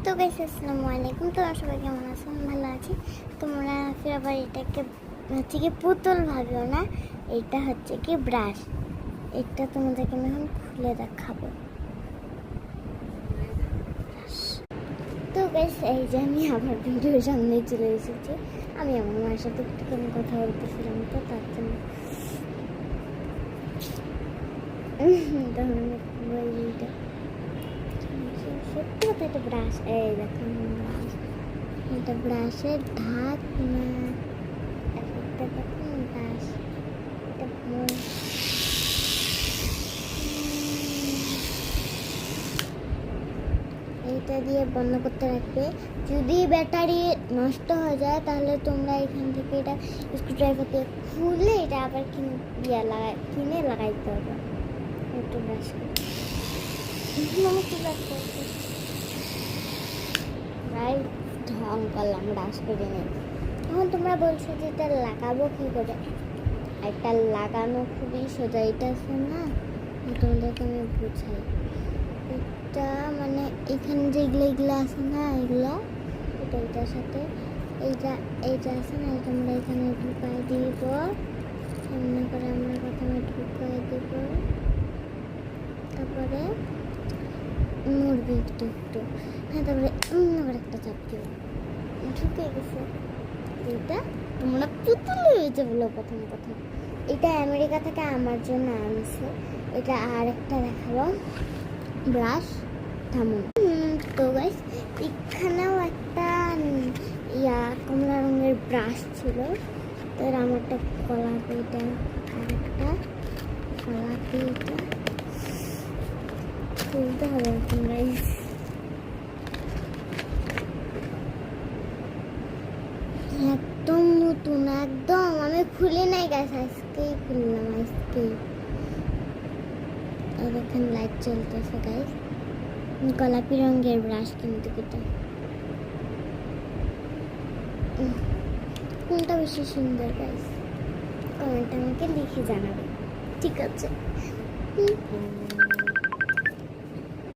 তো গাইস আসসালামু আলাইকুম। তোমরা সবাই কেমন আছো? ভালো আছি। তোমরা ফির আবার এটাকে হচ্ছে কি পুতুল ভাবিও না, এটা হচ্ছে কি ব্রাশ। এটা তোমাদেরকে আমি এখন খুলে দেখাবো। তো গাইস এই যে আমি আবার ভিডিওর সামনে চলে এসেছি। আমি আমার মায়ের সাথে একটুখানি কথা বলতেছিলাম, তো তার জন্য তখন আমি বইটা সত্যি কথা, এটা ব্রাশ। এই দেখুন ব্রাশ, এটা ব্রাশের ধাত না, একটা দেখুন ব্রাশ। এইটা দিয়ে বন্ধ করতে রাখবে। যদি ব্যাটারি নষ্ট হয়ে যায় তাহলে তোমরা এখান থেকে এটা স্ক্রুড্রাইভার দিয়ে খুলে এটা আবার কিনে লাগাইতে হবে। একটু ব্রাশ প্রায় ঢং করলাম ব্রাশ করে নিয়ে। এখন তোমরা বলছো যে এটা লাগাবো কী করে? এটা লাগানো খুবই সোজা। এটা আছে না, তোমাদেরকে আমি বুঝাই। এটা মানে এখানে যেগুলো আছে না, এটার সাথে এইটা আছে না, তোমরা এখানে ঢুকাই দিব। সামনে করে আমরা প্রথমে ঢুকাই দিব, তারপরে মুরগি একটু হ্যাঁ, তারপরে আবার একটা চাপ দিব। ঢুকে গেছে। এটা তোমরা পুতুল হয়েছে বলো প্রথম। এটা আমেরিকা থেকে আমার জন্য আনছে। এটা আর একটা দেখাবো ব্রাশ। থামুন। তো গাইস এখানেও একটা কমলা রঙের ব্রাশ ছিল। তো আমারটা কলাতে, এটা আর একটা কলাতে, এটা খুলতে হবে তোমরা। একদম নতুন, একদম আমি খুলি নাই গাছ, আজকেই খুললাম আজকেই। আর এখানে লাইট চলতেছে গাইস। গোলাপি রঙের ব্রাশ, কিন্তু এটা কোনটা বেশি সুন্দর গাইস কমেন্ট আমাকে লিখে জানাবে, ঠিক আছে?